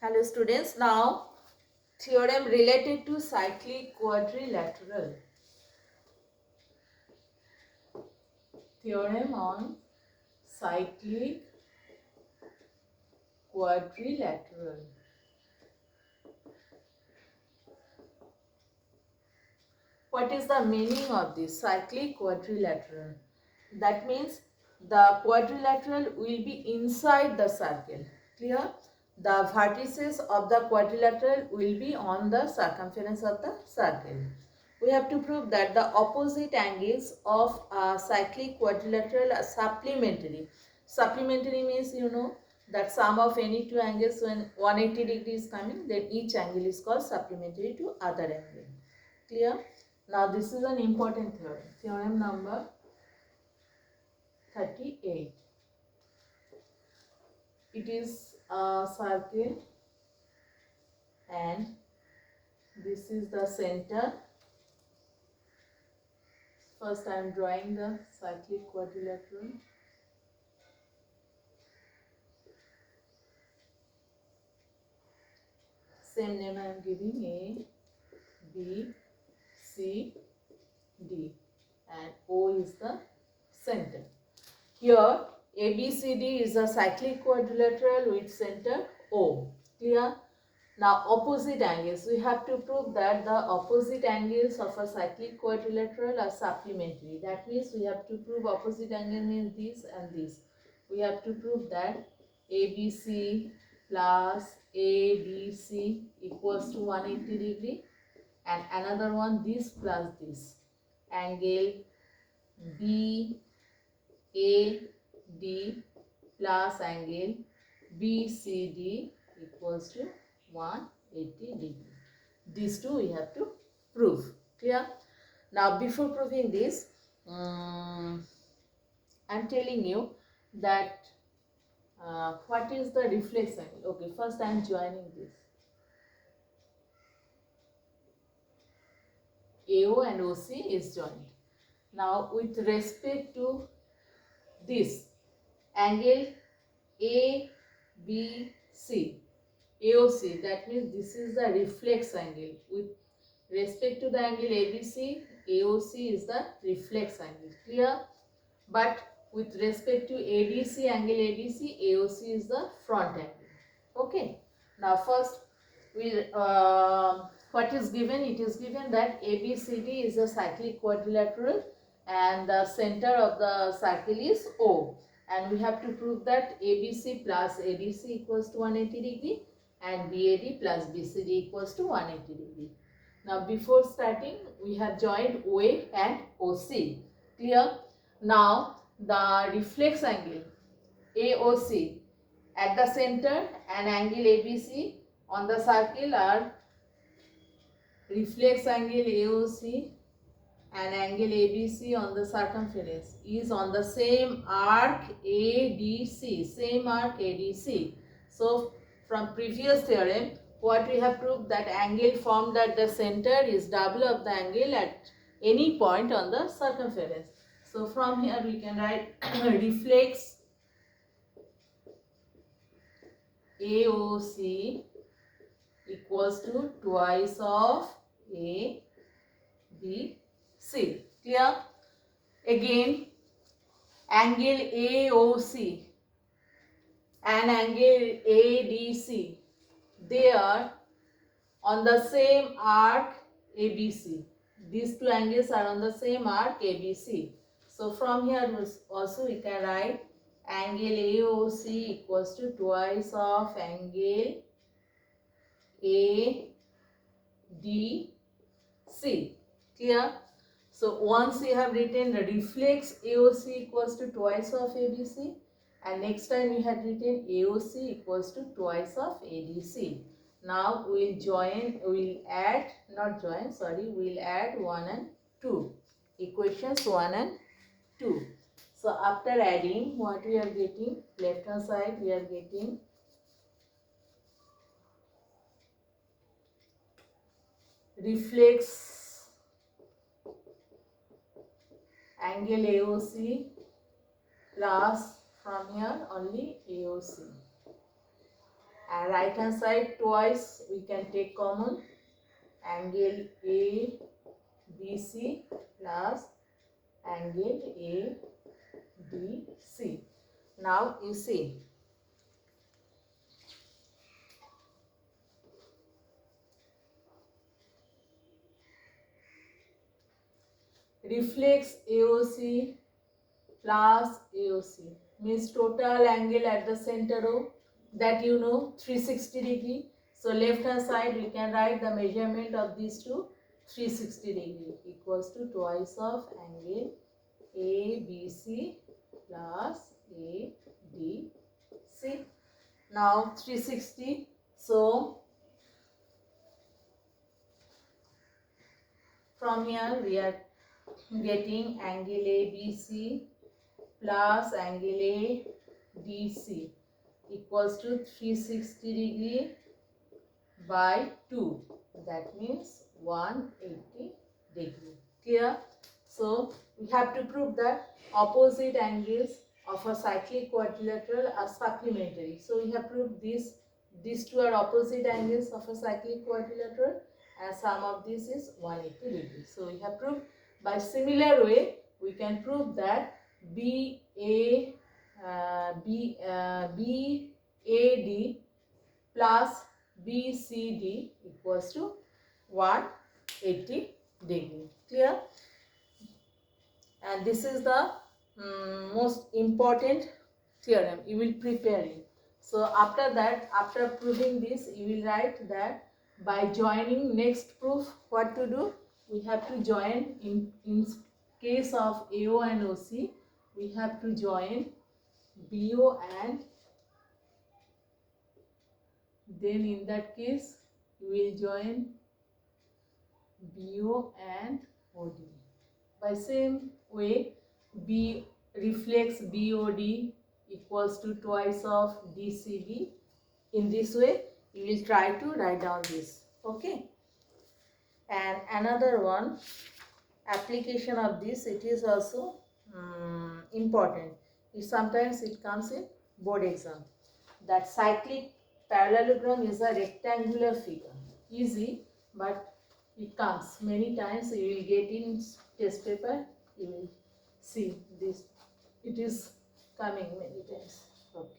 Hello students, now theorem related to cyclic quadrilateral. Theorem on cyclic quadrilateral. What is the meaning of this cyclic quadrilateral? That means the quadrilateral will be inside the circle. Clear? The vertices of the quadrilateral will be on the circumference of the circle. We have to prove that the opposite angles of a cyclic quadrilateral are supplementary. Supplementary means that sum of any two angles when 180 degrees is coming, then each angle is called supplementary to other angle. Clear? Now this is an important theorem. Theorem number 38. It is a circle and this is the center. First I am drawing the cyclic quadrilateral. Same name I am giving: A, B, C, D, and O is the center. Here ABCD is a cyclic quadrilateral with center O. Clear? Now opposite angles. We have to prove that the opposite angles of a cyclic quadrilateral are supplementary. That means we have to prove opposite angle means this and this. We have to prove that ABC plus ADC equals to 180 degree, and another one this plus this. Angle BAD plus angle BCD equals to 180 degree. These two we have to prove. Clear? Now before proving this, I am telling you that what is the reflex angle. Okay, first I am joining this. AO and OC is joined. Now with respect to this angle ABC, AOC, that means this is the reflex angle. With respect to the angle ABC, AOC is the reflex angle. Clear? But with respect to ADC, angle ADC, AOC is the front angle. Okay. Now first what is given? It is given that ABCD is a cyclic quadrilateral and the center of the circle is O. And we have to prove that ABC plus ADC equals to 180 degree and BAD plus BCD equals to 180 degree. Now before starting, we have joined OA and OC. Clear? Now the reflex angle AOC at the center and angle ABC on the circle are reflex angle AOC and angle ABC on the circumference is on the same arc ADC, same arc ADC. So from previous theorem, what we have proved that angle formed at the center is double of the angle at any point on the circumference. So from here we can write reflex AOC equals to twice of A, B, C. Clear? Again, angle AOC and angle ADC, they are on the same arc ABC. These two angles are on the same arc ABC. So from here also we can write angle AOC equals to twice of angle ADC. Clear? So once we have written the reflex AOC equals to twice of ABC, and next time we had written AOC equals to twice of ADC. Now we'll add 1 and 2. Equations 1 and 2. So after adding, what we are getting? Left hand side we are getting reflex angle AOC plus from here only AOC. and right hand side twice we can take common, angle ABC plus angle ABC. Now you see, reflex AOC plus AOC means total angle at the center O, that you know, 360 degree. So left hand side we can write the measurement of these two, 360 degree equals to twice of angle ABC plus ADC. Now 360, so from here we are getting angle ABC plus angle ADC equals to 360 degree by 2. That means 180 degree. Clear? So we have to prove that opposite angles of a cyclic quadrilateral are supplementary. So we have proved these two are opposite angles of a cyclic quadrilateral, and sum of this is 180 degree. So we have proved. By similar way, we can prove that BAD plus BCD equals to 180 degree. Clear? And this is the most important theorem. You will prepare it. So after that, after proving this, you will write that by joining, next proof, what to do? We have to join in case of AO and OC, we have to join BO, and then in that case we will join BO and OD. By same way, B reflex BOD equals to twice of DCB. In this way, you will try to write down this. Okay. And another one, application of this, it is also important. Sometimes it comes in board exam. That cyclic parallelogram is a rectangular figure. Easy, but it comes many times. You will get in test paper. You will see this. It is coming many times. Okay.